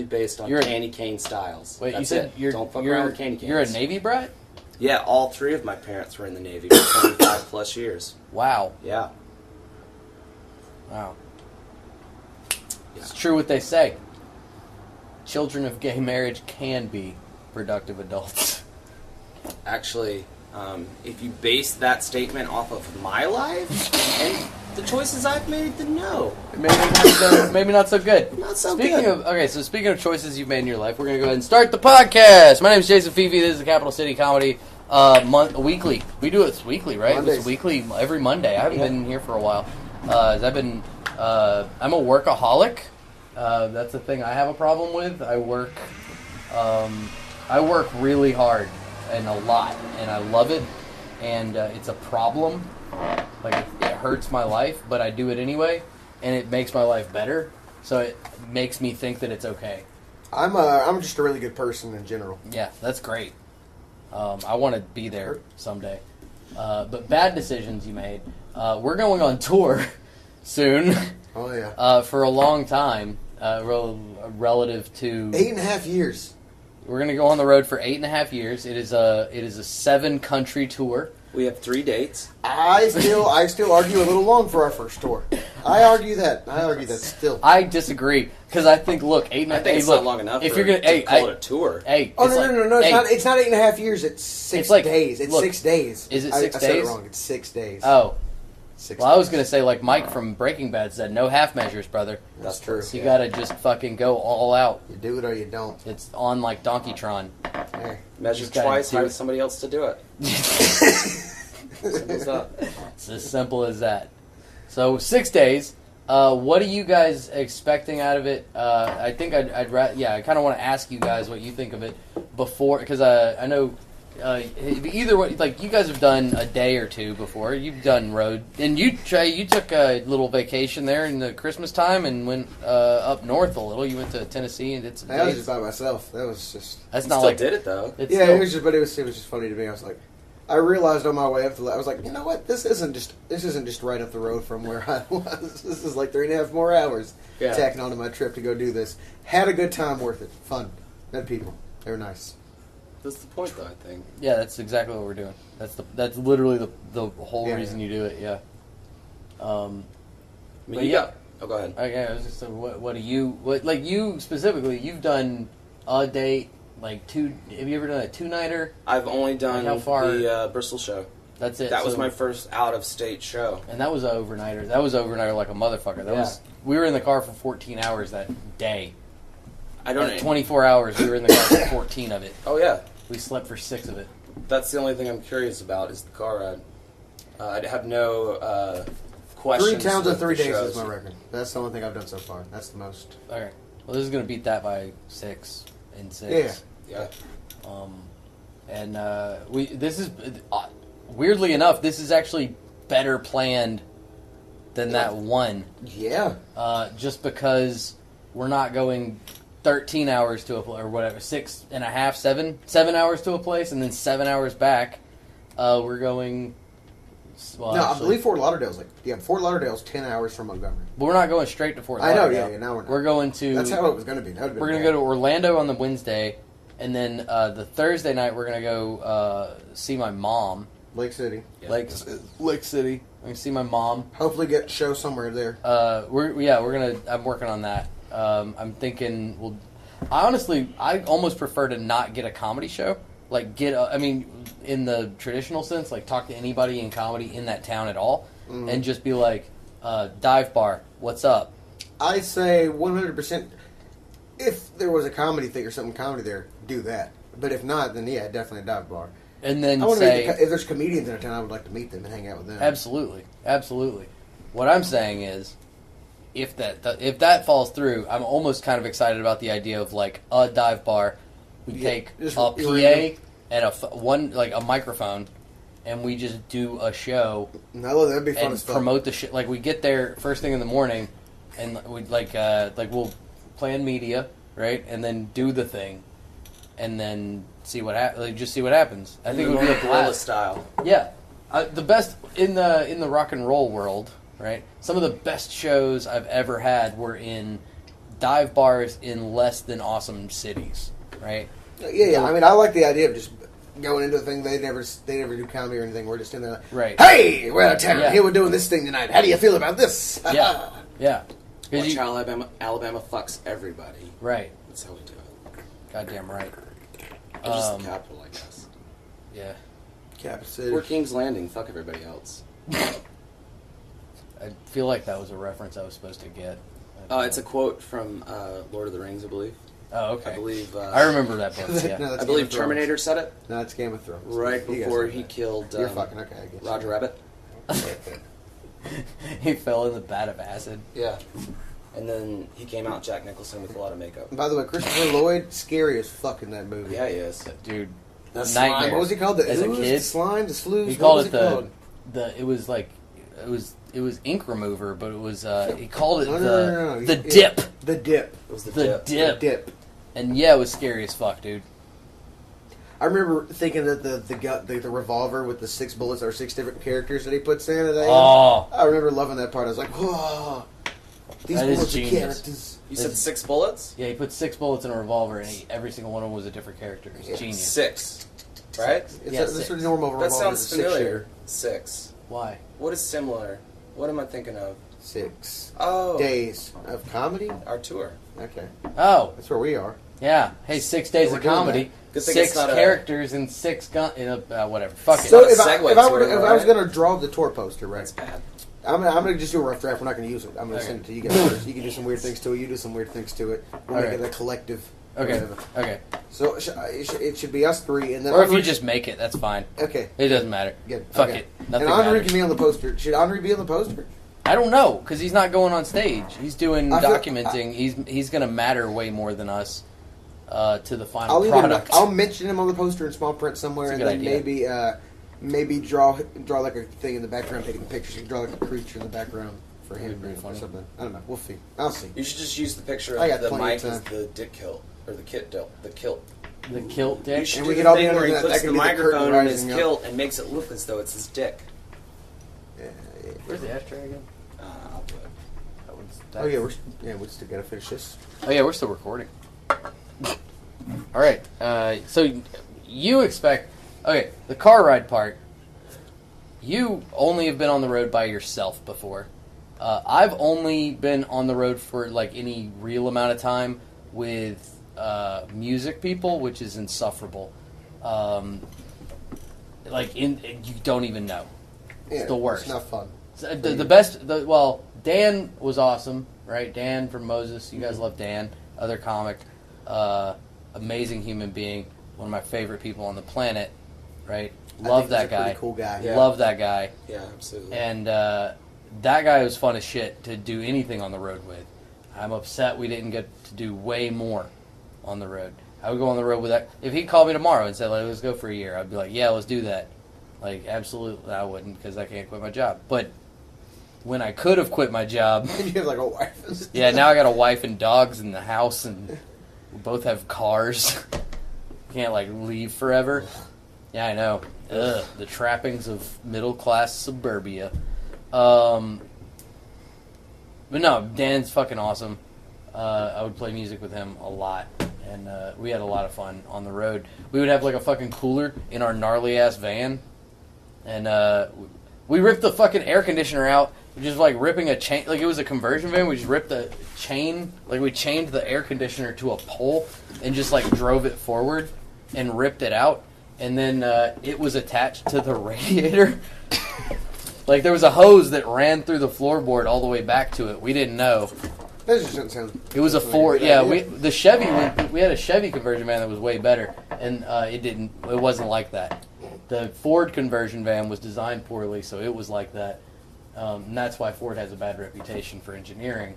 Based on candy cane styles. Wait, That's you said it. Don't fuck around with candy canes. You're a Navy brat? Yeah, all three of my parents were in the Navy for 25 plus years. Wow. Yeah. Wow. Yeah. It's true what they say. Children of gay marriage can be productive adults. Actually, if you base that statement off of my life and the choices I've made, then no. Maybe not so good. Not so speaking good. Speaking of choices you've made in your life, we're going to go ahead and start the podcast. My name is Jason Fifi. This is the Capital City Comedy weekly. We do it weekly, right? Mondays. It's weekly every Monday. I haven't been here for a while. I'm a workaholic. That's the thing I have a problem with. I work really hard and a lot, and I love it, and it's a problem. Like, it hurts my life, but I do it anyway, and it makes my life better, so it makes me think that it's okay. I'm just a really good person in general. Yeah, that's great. I want to be there someday. But bad decisions you made. We're going on tour soon. Oh, yeah. For a long time, relative to... 8.5 years. We're going to go on the road for 8.5 years. It is a 7-country tour. We have 3 dates. I still argue a little long for our first tour. I argue that still. I disagree because I think, look, 8.5. I think it's not long enough. If you're gonna call it a tour. Hey, no! It's not 8.5 years. It's 6 days. It's 6 days. Is it 6 days? I said it wrong. It's 6 days. Oh. 6 well, I was gonna say like Mike from Breaking Bad said, no half measures, brother. That's true. So you gotta just fucking go all out. You do it or you don't. It's on like Donkeytron. Hey. Measure twice, hire somebody else to do it. Simple as that. It's as simple as that. So 6 days. What are you guys expecting out of it? I think I kind of want to ask you guys what you think of it before, because I know either way, like, you guys have done a day or two before. You've done road, and you, Trey, you took a little vacation there in the Christmas time and went up north a little. You went to Tennessee and did some days. I was just by myself. That was just. That's not like did it though. It was just funny to me. I was like, I realized on my way up, I was like, you know what? This isn't just right up the road from where I was. This is like 3.5 more hours tacking onto my trip to go do this. Had a good time, worth it, fun. Met people. They were nice. That's the point, though, I think. Yeah, that's exactly what we're doing. That's literally the whole reason you do it. Yeah. Oh, go ahead. Okay, I was just saying, what do you you specifically? You've done a date. Like have you ever done a 2-nighter? I've only done how far? The Bristol show. That's it. That was my first out-of-state show. And that was an overnighter. That was overnighter like a motherfucker. We were in the car for 14 hours that day. 24 hours, we were in the car for 14 of it. Oh, yeah. We slept for 6 of it. That's the only thing I'm curious about is the car ride. I'd have no questions. 3 towns in 3 days is my record. That's the only thing I've done so far. That's the most. Okay. Well, this is going to beat that by 6 and 6. Yeah. This is weirdly enough, this is actually better planned than that one. Yeah. Just because we're not going 13 hours to a place, or whatever, 6.5, 7 hours to a place, and then 7 hours back. We're going. Well, I believe Fort Lauderdale's Fort Lauderdale's 10 hours from Montgomery. But we're not going straight to Fort Lauderdale. I know, now we're not. We're going to. That's how it was going to be. We're going to go to Orlando on the Wednesday, and then the Thursday night we're going to go see my mom. Lake City. Yeah. Lake City. I'm going to see my mom. Hopefully get a show somewhere there. I'm working on that. I'm thinking, I almost prefer to not get a comedy show. Like, in the traditional sense, like, talk to anybody in comedy in that town at all, and just be like, dive bar, what's up? I say 100%, if there was a comedy thing or something comedy there, do that. But if not, then yeah, definitely a dive bar. And then if there's comedians in a town, I would like to meet them and hang out with them. Absolutely. What I'm saying is, if that falls through, I'm almost kind of excited about the idea of like a dive bar. We take a PA and a microphone, and we just do a show. No, that'd be fun as fuck. Promote the shit. Like we get there first thing in the morning, and we we'll plan media, right, and then do the thing, and then see what just see what happens. I think it would be a blast style. Yeah, the best in the rock and roll world. Right, some of the best shows I've ever had were in dive bars in less than awesome cities. Right? Yeah. I mean, I like the idea of just going into the thing. They never do comedy or anything. We're just in there. Right. Hey, we're out of town. Here we're doing this thing tonight. How do you feel about this? Yeah. Watch Alabama fucks everybody. Right. That's how we do it. Goddamn right. They're just the capital, I guess. Yeah. Capital City. We're King's Landing. Fuck everybody else. I feel like that was a reference I was supposed to get. It's a quote from Lord of the Rings, I believe. Oh, okay. I believe. I remember that book. Yeah. No, I believe Terminator said it. No, it's Game of Thrones. Right before he killed. You're fucking okay. I guess. Roger Rabbit. He fell in the vat of acid. Yeah. And then he came out Jack Nicholson with a lot of makeup. And by the way, Christopher Lloyd, scary as fuck in that movie. Yeah, he is. Dude. That's Nightmare. What was he called? The As a ooze, kid? the slime, the sluice? He called what was it was ink remover, but it was he called it No. the dip. The dip. It was the dip. The dip. And yeah, it was scary as fuck, dude. I remember thinking that the revolver with the 6 bullets or 6 different characters that he puts in. I remember loving that part. I was like, whoa, these That is bullets are genius. characters. You said 6 bullets? Yeah, he put 6 bullets in a revolver, and every single one of them was a different character. It was genius. 6. Right? It's six. a normal That revolver. sounds is a familiar. 6-shooter. 6. Why? What is similar? What am I thinking of? 6 Oh. days of comedy. Our tour. Okay, Oh, that's where we are. yeah. Hey, 6 days We're of doing comedy. Good thing 6 it's not a- characters and 6 whatever. Fuck it. So not a if segue I to where was we're going to draw the tour poster, right? That's bad. I'm gonna just do a rough draft. We're not gonna use it. I'm gonna Okay. send it to you guys first. You can do some weird things to it. You do some weird things to it. We'll make Okay. it a collective. Okay. whatever. Okay. So it should be us 3, and then Or if you Henri- just make it, that's fine. okay. It doesn't matter. Good. Fuck Okay. it. Nothing And Henri matters. can be on the poster. Should Henri be on the poster? I don't know, because he's not going on stage. He's doing I feel- documenting. He's going to matter way more than us to the final product. I'll mention him on the poster in small print somewhere, That's and a then good idea. maybe draw like a thing in the background, taking pictures. You can draw like a creature in the background for him That'd be or funny. something. I don't know. We'll see. I'll see. You should just use the picture I of got the plenty of mic as time. the dick kilt. Or the kilt. The kilt. The kilt You dick. should And do we the could all be thing under where he that. puts That the could be the curtain microphone in his rising up. kilt and makes it look as though it's his dick. Yeah. Where's the ashtray again? I'll do it. Oh yeah, we still gotta finish this. Oh yeah, we're still recording. All right. So you expect? Okay, the car ride part. You only have been on the road by yourself before. I've only been on the road for like any real amount of time with music people, which is insufferable. You don't even know. It's the worst. It's not fun. So, the best. Dan was awesome, right? Dan from Moses. You guys love Dan. Other comic, amazing human being. One of my favorite people on the planet, right? Love that guy. Pretty cool guy. Yeah. Love that guy. Yeah, absolutely. And that guy was fun as shit to do anything on the road with. I'm upset we didn't get to do way more on the road. I would go on the road with that. If he called me tomorrow and said, like, let's go for a year, I'd be like, yeah, let's do that. Like, absolutely. I wouldn't, because I can't quit my job. But when I could have quit my job, You have like a wife. And stuff. yeah, now I got a wife and dogs in the house, and we both have cars. Can't, like, leave forever. Yeah, I know. Ugh, the trappings of middle-class suburbia. But no, Dan's fucking awesome. I would play music with him a lot, and we had a lot of fun on the road. We would have like a fucking cooler in our gnarly ass van, and we ripped the fucking air conditioner out, just like ripping a chain. Like it was a conversion van. We just ripped the chain, like we chained the air conditioner to a pole and just like drove it forward and ripped it out, and then it was attached to the radiator. Like, there was a hose that ran through the floorboard all the way back to it. We didn't know. That just doesn't sound. It was a Ford. Yeah, we had a Chevy conversion van that was way better, and it wasn't like that. The Ford conversion van was designed poorly, so it was like that. And that's why Ford has a bad reputation for engineering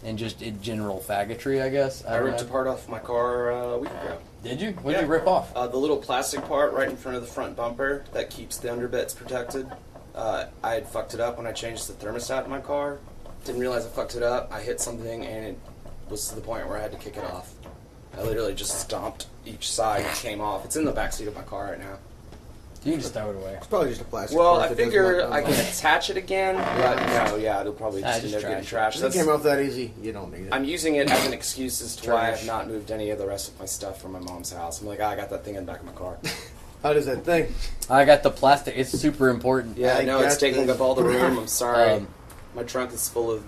and just in general faggotry, I guess. I ripped a part off my car a week ago. Did you? What did you rip off? The little plastic part right in front of the front bumper that keeps the underbits protected. I had fucked it up when I changed the thermostat in my car. Didn't realize I fucked it up. I hit something and it was to the point where I had to kick it off. I literally just stomped each side and came off. It's in the back seat of my car right now. You can just throw it away. It's probably just a plastic. Well, part I that figure doesn't I can attach it again, but no, it'll probably just end up getting trashed. It came off that easy. You don't need it. I'm using it as an excuse as to why I have not moved any of the rest of my stuff from my mom's house. I'm like, I got that thing in the back of my car. How does that thing? I got the plastic. It's super important. Yeah, I know it's taking up all the room. I'm sorry. My trunk is full of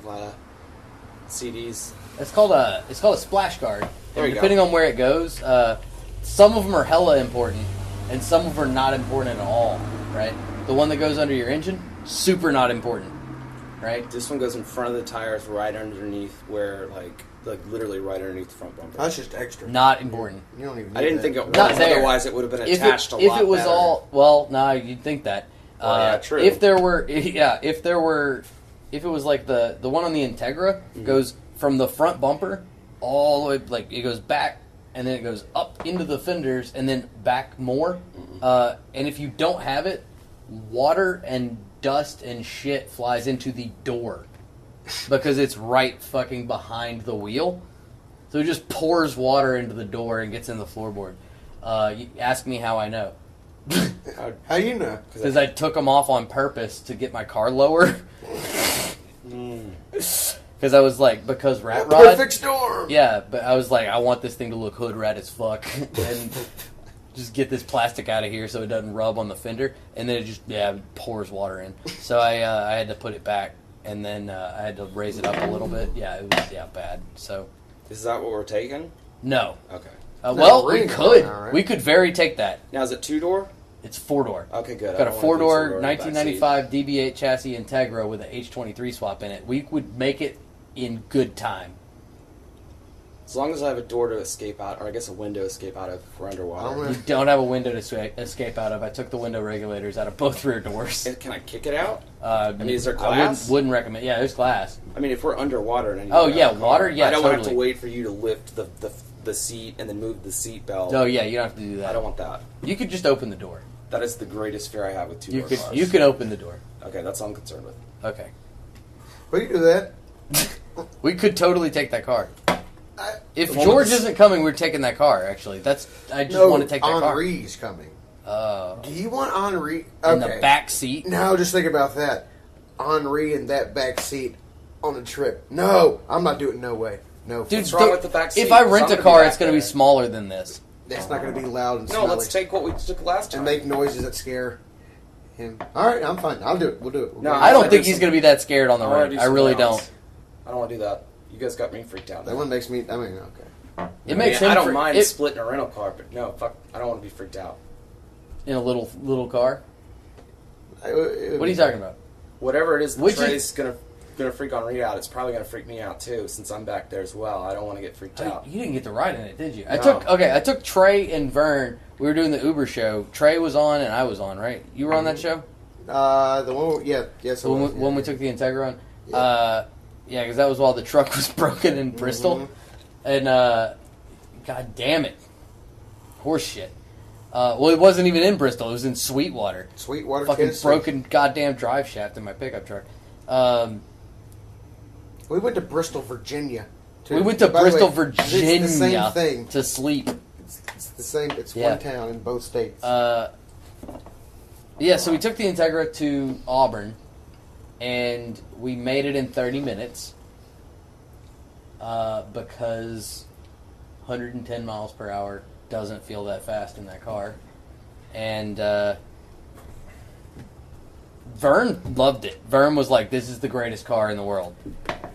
CDs. It's called a splash guard. There you depending go. on where it goes, some of them are hella important, and some of them are not important at all. Right? The one that goes under your engine, super not important. Right? This one goes in front of the tires, right underneath where, like literally right underneath the front bumper. That's just extra. Not important. You don't even. Need I didn't that. think it was. Not there. Otherwise, it would have been attached a lot If it was better. all well, no, you'd think that. Yeah, true. If it was like the one on the Integra goes from the front bumper all the way, like it goes back and then it goes up into the fenders and then back more. And if you don't have it, water and dust and shit flies into the door because it's right fucking behind the wheel. So it just pours water into the door and gets in the floorboard. You ask me how I know. How you know? Because I took them off on purpose to get my car lower. Because I was like, because Rat Rod... Perfect storm! Yeah, but I was like, I want this thing to look hood rat as fuck. And just get this plastic out of here so it doesn't rub on the fender. And then it just, pours water in. So I had to put it back. And then I had to raise it up a little bit. Yeah, it was bad. So... Is that what we're taking? No. Okay. Well, we could. Right. We could very take that. Now, is it 2-door? It's 4-door. Okay, good. Got a 4-door 1995 DB8 chassis Integra with an H23 swap in it. We would make it in good time. As long as I have a door to escape out, or I guess a window to escape out of if we're underwater. You don't have a window to escape out of. I took the window regulators out of both rear doors. Can I kick it out? I mean, is there I glass? wouldn't recommend. Yeah, there's glass. I mean, if we're underwater and I need Oh, to get yeah, out of the car, water? Yeah, I don't want to have totally. to wait for you to lift the seat and then move the seat belt. Oh, yeah, you don't have to do that. I don't want that. You could just open the door. That is the greatest fear I have with two-door cars. You could open the door. Okay, that's all I'm concerned with. Okay. We can do that. We could totally take that car. If Well, George it's- isn't coming, we're taking that car, actually. I just want to take that car. Henri's coming. Oh. Do you want Henri? In the back seat? Now just think about that. Henri in that back seat on a trip. No, I'm not doing it. No way. No. Dude, What's wrong with the back seat? if I Because rent I'm a gonna car, be it's back going to be there. smaller than this. That's not going to be loud and No, smelly. let's take what we took last time. and make noises that scare him. All right, I'm fine. I'll do it. We'll do it. No, I don't wanna think do he's some- going to be that scared on the I wanna road. do I really something don't. else. I don't want to do that. You guys got me freaked out. That one makes me. I mean, okay. It makes I him don't fr- mind it- splitting a rental car, but no, fuck. I don't want to be freaked out. in a little car. What are you talking about? Whatever it is, Which Trey's gonna freak Henri out. It's probably gonna freak me out too, since I'm back there as well. I don't want to get freaked out. You didn't get to ride in it, did you? No. I took Trey and Vern. We were doing the Uber show. Trey was on and I was on, right? You were on that show? The one. Yeah. Yes. So when we took the Integra on? Yeah, because that was while the truck was broken in Bristol. And, god damn it. Horse shit. Well, it wasn't even in Bristol. It was in Sweetwater. Sweetwater. Fucking Tennessee. broken goddamn drive shaft in my pickup truck. We went to Bristol, Virginia. too. We went to By the Bristol, way, Virginia It's the same thing. to sleep. It's the same. It's Yeah. one town in both states. Yeah, so we took the Integra to Auburn, and we made it in 30 minutes because 110 miles per hour doesn't feel that fast in that car. And Vern loved it. Vern was like, this is the greatest car in the world.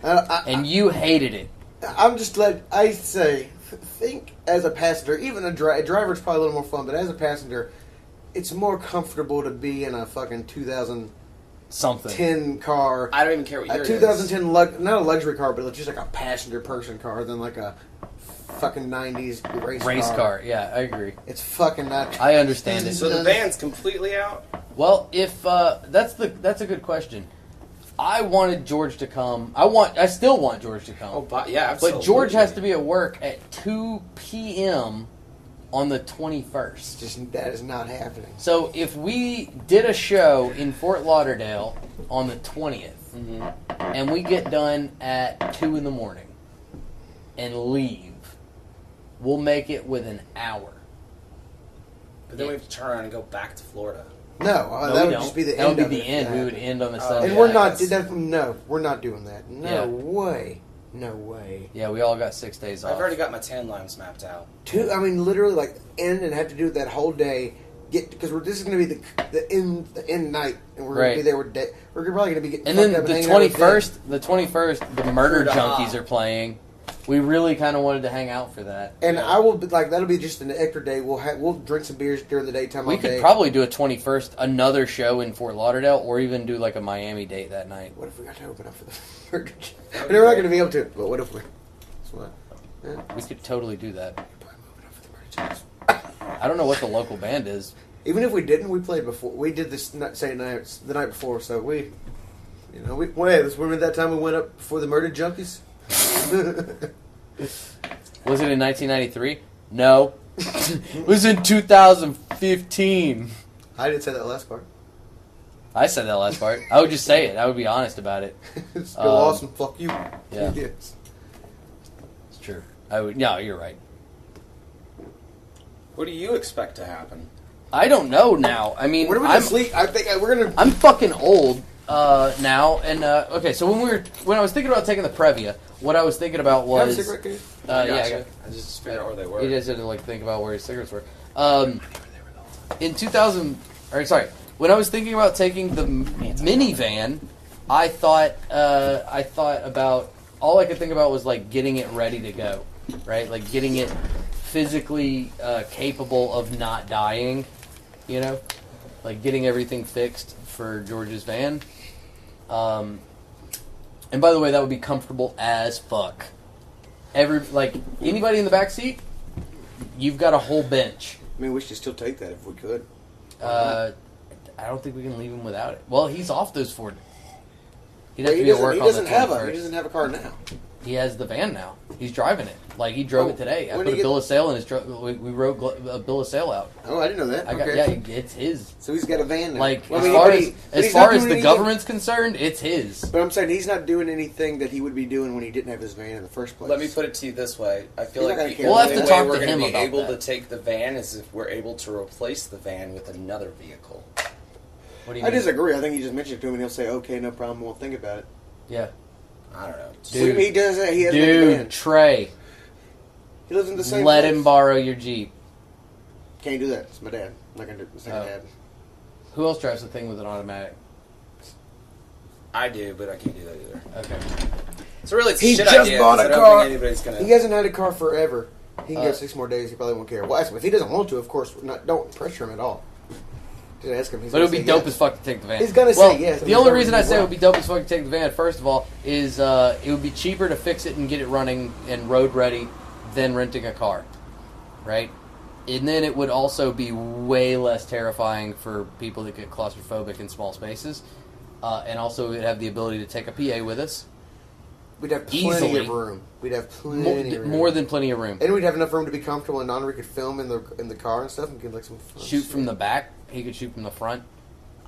And you hated it. I'm just like I say. Think as a passenger, even a driver's probably a little more fun, but as a passenger, it's more comfortable to be in a fucking 2010 Something. car. I don't even care what year A it is. 2010 not a luxury car, but just like a passenger person car than like a fucking 90s race car. Yeah, I agree. It's fucking not. I understand it. So the van's completely out. Well, if that's a good question. I wanted George to come. I still want George to come. Oh, yeah, absolutely. But George has to be at work at 2 p.m. on the 21st. That is not happening. So if we did a show in Fort Lauderdale on the 20th, and we get done at 2 in the morning and leave, we'll make it with an hour. But then we have to turn around and go back to Florida. No, that would just be the end. That would be of the it. end. We would end on the Sunday. And we're not. No, we're not doing that. No Yeah. way. No way. Yeah, we all got 6 days off. I've already got my tan lines mapped out. I mean, literally, like end and have to do it that whole day. Because this is going to be the end night, and we're going to be there with day. We're probably going to be getting. And then fucked up the and hanging out with 21st, the Murder Junkies are playing. We really kind of wanted to hang out for that. And I will be that'll be just an extra day. We'll drink some beers during the daytime. We could probably do a 21st, another show in Fort Lauderdale, or even do like a Miami date that night. What if we got to open up for the Murder? And we're not going to be able to. But what if we? That's what. Yeah. We could totally do that. Probably open up for the Murder Junkies. I don't know what the local band is. Even if we didn't, we played before. We did this the night before, so we remember that time we went up before the Murder Junkies. Was it in 1993? No. It was in 2015. I didn't say that last part. I said that last part. I would just say it. I would be honest about it. It's still awesome. Fuck you. Yeah. Yes. It's true. I would. No, you're right. What do you expect to happen? I don't know now. I mean, When are we gonna sleep? I think we're gonna. I'm fucking old now, and okay. So when I was thinking about taking the Previa, what I was thinking about was Have a cigarette, kid? yeah. I just figured out where they were. He just had to like think about where his cigarettes were. In 2000, or sorry, when I was thinking about taking the minivan, I thought about all I could think about was like getting it ready to go, right? Like getting it physically capable of not dying, you know, like getting everything fixed for George's van. And by the way, that would be comfortable as fuck. Anybody in the back seat, you've got a whole bench. I mean, we should still take that if we could. I don't think we can leave him without it. Well, he's off those 4 days. He He doesn't have a car now. He has the van now. He's driving it. Like, he drove it today. I put a bill of sale in his truck. We wrote a bill of sale out. Oh, I didn't know that. It's his. So he's got a van now. Like, Well, as far as the government's concerned, it's his. But I'm saying he's not doing anything that he would be doing when he didn't have his van in the first place. Let me put it to you this way. I feel He's not like gonna the care. We'll have only to way talk we're to going him to be about able that. to take the van is if we're able to replace the van with another vehicle. What do you I mean? disagree. I think he just mentioned it to him and he'll say, okay, no problem, won't think about it. Yeah. I don't know. Dude. He does that. He has a van. Trey, He lives in the same let place. him borrow your Jeep. Can't do that. It's my dad. I'm not going to do it. It's not Oh. dad. Who else drives the thing with an automatic? I do, but I can't do that either. Okay. So really, it's a He shit just idea. bought 'cause a I don't car. think anybody's gonna. He hasn't had a car forever. He can Uh, go 6 more days. He probably won't care. Well, ask him. If he doesn't want to, of course, don't pressure him at all. Just ask him. He's But it would gonna be say dope yes. as fuck to take the van. He's gonna say well, yes. The only reason I say it would be dope as fuck to take the van, first of all, is it would be cheaper to fix it and get it running and road ready than renting a car, right? And then it would also be way less terrifying for people that get claustrophobic in small spaces. And also we'd have the ability to take a PA with us. We'd have plenty Easily. of room. We'd have plenty of room. More than plenty of room. And we'd have enough room to be comfortable and non-re could film in the car and stuff and get like some fun Shoot shit. from the back. He could shoot from the front.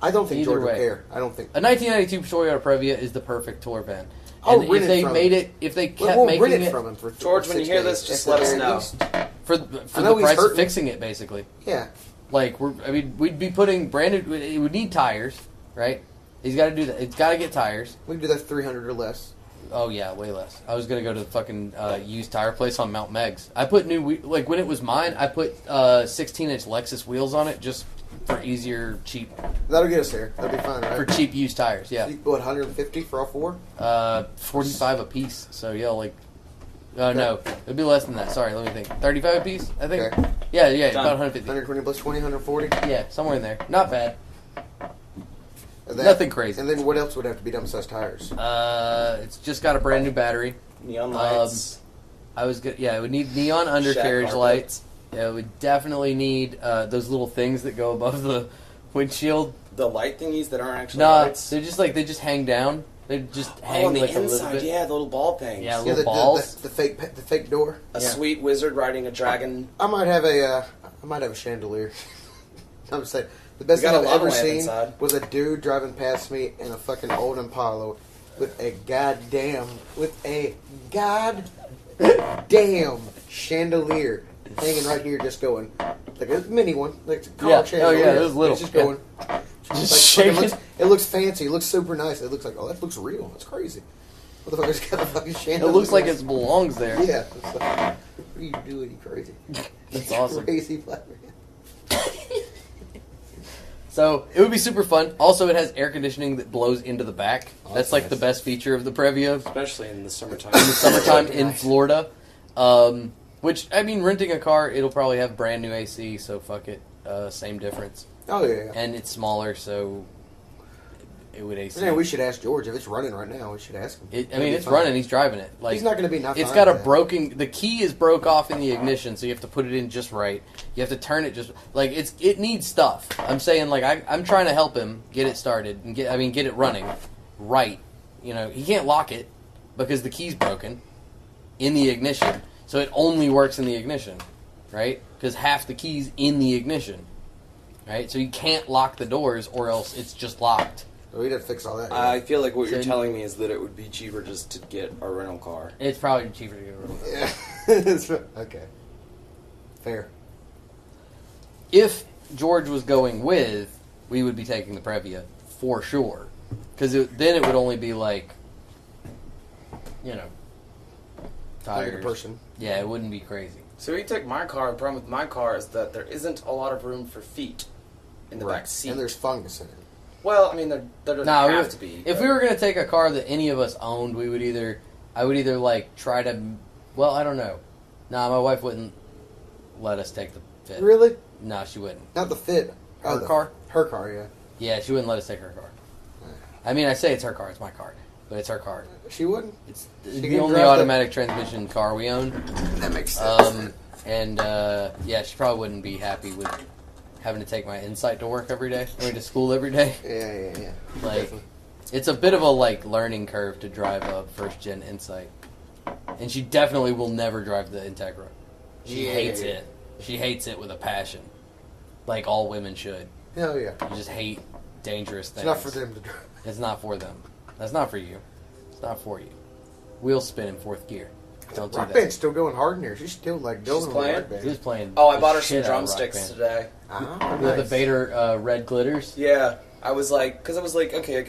I don't think Either George would way. care. I don't think. A 1992 Toyota Previa is the perfect tour van. I'll And rent if it they from made him. it, if they kept We'll making rent it it from him for George, when you 6 hear days, this, just at let the us very know. least. for I the know he's price of hurting. fixing it, basically. Yeah. Like we'd be putting brand new. It would need tires, right? He's got to do that. It's got to get tires. We can do that 300 or less. Oh yeah, way less. I was gonna go to the fucking used tire place on Mount Megs. I put like when it was mine, I put 16-inch Lexus wheels on it just for easier, cheap That'll get us there. That'll be fine, right? for cheap used tires. Yeah, What, 150 for all 4? 45 a piece. So yeah, like. No, it'd be less than that. Sorry, let me think. 35 a piece, I think. Okay. Yeah, Done. about 150. 120 plus 20, 140. Yeah, somewhere in there. Not bad. And that- Nothing crazy. And then what else would have to be done besides tires? It's just got a brand new battery. Neon lights. It would need neon undercarriage carpet. lights. Yeah, it would definitely need those little things that go above the windshield. The light thingies that aren't actually Nah, lights. they just hang down. They just Oh, hang on the like a little inside, bit. yeah, the little ball things. Yeah, Yeah, little balls. the fake door. A Yeah. sweet wizard riding a dragon. I might have a chandelier. I'm saying the best You thing got a I've ever lava lamp seen inside. was a dude driving past me in a fucking old Impala with a goddamn chandelier hanging right here, just going like a mini one, like a car Yeah. chandelier. Oh, yeah, it was little. It's just Yeah. going. Just Like, shaking. it looks fancy. It looks super nice. It looks like, oh, that looks real. That's crazy. Motherfucker's got a fucking It chandelier. looks like it belongs there. Yeah. It's like, what are you doing, you crazy? That's awesome. Crazy black man. So it would be super fun. Also, it has air conditioning that blows into the back. Oh, That's that's like nice. the best feature of the Previa Especially in the summertime. in the summertime in Nice. Florida. Which, I mean, renting a car, it'll probably have brand new AC, so fuck it. Same difference. Oh, yeah. And it's smaller, so it would AC. Yeah, we should ask George if it's running right now. We should ask him. I mean, it's running. He's driving it. Like He's not going to be nothing. it's got a broken. The key is broke off in the ignition, so you have to put it in just right. You have to turn it just like it needs stuff. I'm saying like I'm trying to help him get it started and get it running right. You know, he can't lock it because the key's broken in the ignition, so it only works in the ignition, right? Because half the key's in the ignition, right? So you can't lock the doors, or else it's just locked. So we'd have to fix all that. I feel like what you're So- telling me is that it would be cheaper just to get a rental car. It's probably cheaper to get rid of it. Yeah. That's right. Okay. Fair. If George was going with, we would be taking the Previa for sure, because then it would only be like, you know, Like tires. a person. Yeah, it wouldn't be crazy. So you take my car. The problem with my car is that there isn't a lot of room for feet in the back seat. And there's fungus in it. Well, I mean, there doesn't No, have to be. if but- we were gonna take a car that any of us owned, I would either like try to. Well, I don't know. Nah, my wife wouldn't let us take the Fit. Really? No, she wouldn't. Not the Fit. Her car? Her car, yeah. Yeah, she wouldn't let us take her car. I mean, I say it's her car. It's my car, but it's her car. She wouldn't? It's She the can only drive the- automatic transmission car we own. That makes sense. Yeah, she probably wouldn't be happy with having to take my Insight to work every day. I mean, to school every day. Yeah. Like, Definitely. it's a bit of a like learning curve to drive a first gen Insight, and she definitely will never drive the Integra. She Yeah. hates it. She hates it with a passion, like all women should. Hell yeah. You just hate dangerous things. It's not for them to drive. It's not for them. That's not for you. It's not for you. Wheel spin in fourth gear. Don't do Rock that. Band's still going hard in here. She's still like going with playing? Rock Band. He was playing. Oh, I the bought her some shit out of Rock drumsticks Band. today. Ah, With the nice. Vader red glitters. Yeah, I was like, because I was like, okay, I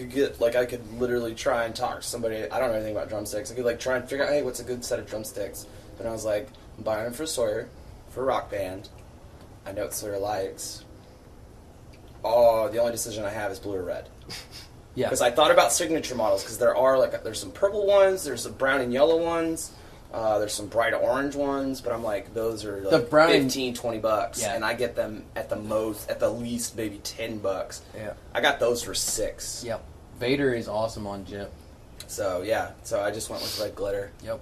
could literally try and talk to somebody. I don't know anything about drumsticks. I could like try and figure out, hey, what's a good set of drumsticks? But I was like, I'm buying them for Sawyer, for Rock Band. I know what Sawyer likes. Oh, the only decision I have is blue or red. Yeah. Because I thought about signature models, because there's some purple ones, there's some brown and yellow ones, there's some bright orange ones, but I'm like, those are like The brown and- 15, 20 bucks, Yeah. and I get them at the least, maybe 10 bucks. Yeah. I got those for $6. Yep. Vader is awesome on Jip. So yeah, so I just went with red glitter. Yep.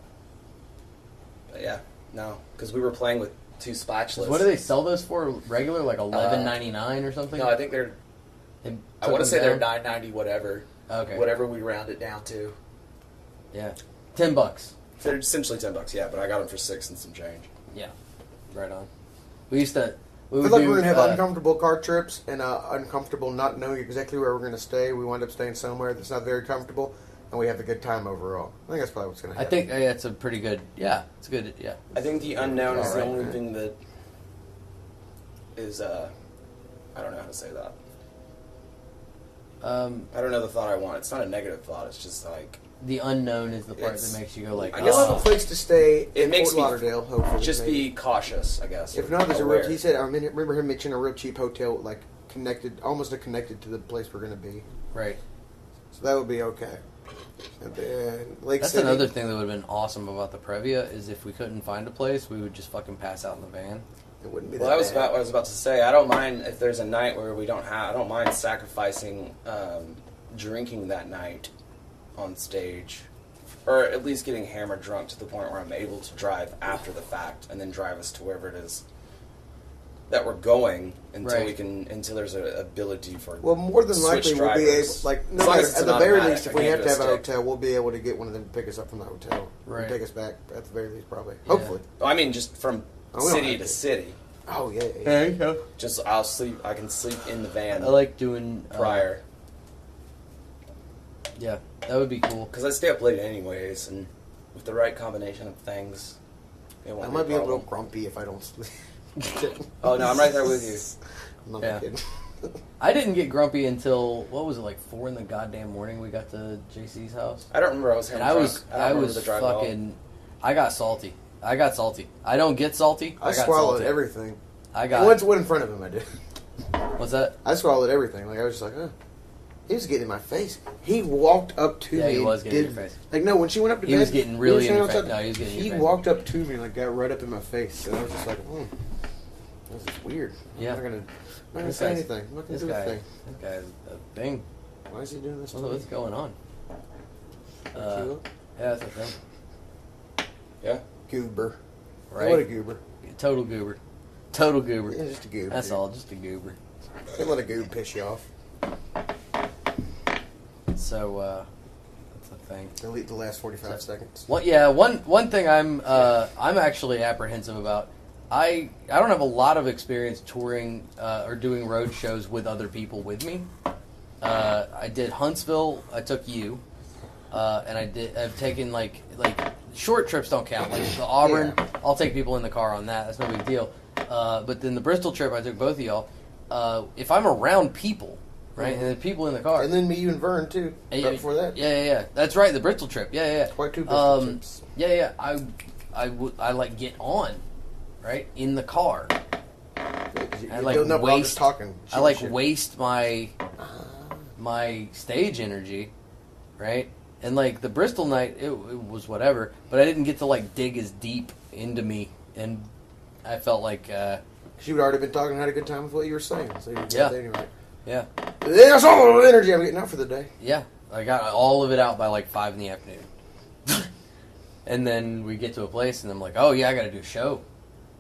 But yeah, no, because we were playing with two spatulas. What do they sell those for? Regular, like $11.99 or something? No, I think they're. They I took want to them say they're down? $9.90, whatever. Okay. Whatever we round it down to. Yeah. $10. They're essentially $10, yeah, but I got them for $6 and some change. Yeah. Right on. We used to. We I would feel like do, we're going to have uncomfortable car trips and uncomfortable not knowing exactly where we're going to stay. We wind up staying somewhere that's not very comfortable, and we have a good time overall. I think that's probably what's going to I happen. think it's a pretty good. Yeah, it's good. Yeah. I think the unknown is the Alright. only thing that is, I don't know how to say that. I don't know the thought I want. It's not a negative thought. It's just like, The unknown is the part It's- that makes you go like. I We'll guess have a oh. place to stay It in makes Fort me Lauderdale, hopefully. just maybe. be cautious, I guess. If or not, there's a aware. real. He said I remember him mentioning a real cheap hotel, like almost connected to the place we're going to be. Right. So that would be okay. And then Lake That's City. another thing that would have been awesome about the Previa is if we couldn't find a place, we would just fucking pass out in the van. It wouldn't be Well, that that was bad. about what I was about to say. I don't mind if there's a night where we don't have. I don't mind sacrificing drinking that night on stage, or at least getting hammered drunk to the point where I'm able to drive after the fact and then drive us to wherever it is that we're going until Right. until there's an ability for. Well, more than likely switch we'll be able, drivers. like, no As long matter, as it's at the an very automatic, least, if I we can't have do to a have a stick. hotel, we'll be able to get one of them to pick us up from the hotel. Right. And take us back at the very least, probably. Yeah. Hopefully. I mean, just from Oh, we don't city have to to. city. Oh, yeah. There you go. Just I'll sleep. I can sleep in the van I like doing prior Yeah, that would be cool. because I stay up late anyways, and with the right combination of things, it won't I be might be a little problem. grumpy if I don't sleep. Oh no, I'm right there with you. I'm not Yeah. kidding. I didn't get grumpy until what was it, like 4 in the goddamn morning? We got to JC's house, I don't remember I was and having I drunk. was I don't remember the drive at all. fucking. I got salty. I don't get salty. I got swallowed salty. everything. I got. Once went in front of him, I did. What's that? I swallowed everything. Like, I was just like, huh. He was getting in my face. He walked up to Yeah, me. he was and getting in did- your face. Like, no, when she went up to He bed. was getting really you know in what your I'm face. saying? No, he was getting in He your face. walked up to me and like, got right up in my face. And I was just like, this is weird. Yeah. I'm not going to This say guy's- anything. I'm not going This to do a guy. thing. This guy's a thing. Why is he doing this to What's me? going on? Tequila? Yeah, that's a thing. Yeah. Goober. Right? What a goober. Total goober. Total goober. Yeah, just a goober. That's dude. all. Just a goober. Don't let a goob piss you off. So that's a thing. Delete the last 45 seconds. One thing I'm actually apprehensive about. I don't have a lot of experience touring or doing road shows with other people with me. I did Huntsville. I took you, and I've taken like short trips don't count. Like the Auburn, Yeah. I'll take people in the car on that. That's no big deal. But then the Bristol trip, I took both of y'all. If I'm around people, right, and the people in the car, And then me, you, and Vern, too. Yeah, Right before that. Yeah. That's right. The Bristol trip. Yeah. Quite two Bristol trips. Yeah. I like get on, right, in the car. I like Don't know, but I'm just waste. talking. I like Shit. waste my stage energy, right? And like the Bristol night, it was whatever, but I didn't get to like dig as deep into me, and I felt like, She would already been talking and had a good time with what you were saying. So you got Yeah. there anyway. yeah, That's all the energy I'm getting out for the day. yeah, I got all of it out by like 5 in the afternoon. And then we get to a place, and I'm like, oh yeah, I got to do a show.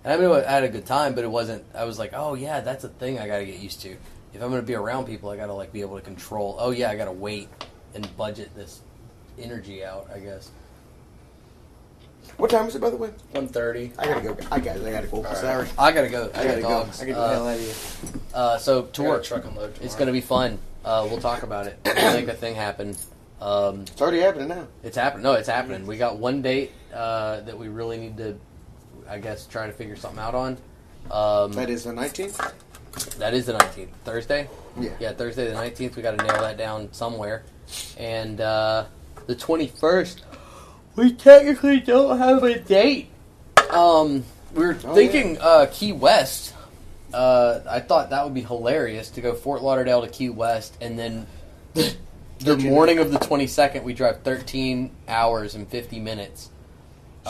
And I mean, I had a good time, but it wasn't. I was like, oh yeah, that's a thing I got to get used to. If I'm going to be around people, I got to like be able to control. Oh yeah, I got to wait and budget this energy out, I guess. What time is it, by the way? 1:30. I gotta go. I gotta go. right. Sorry. I gotta go. I gotta go. dogs. I gotta get the hell out of here. So I got tour. a truck unload It's tomorrow. gonna be fun. We'll talk about it. We'll make a thing happen. It's already happening now. It's happening. No, it's happening. We got one date that we really need to, I guess, try to figure something out on. That is the 19th? That is the 19th. Thursday? Yeah. Yeah, Thursday the 19th. We got to nail that down somewhere. And the 21st, we technically don't have a date. We were thinking Key West. I thought that would be hilarious to go Fort Lauderdale to Key West, and then the morning of the 22nd, we drive 13 hours and 50 minutes.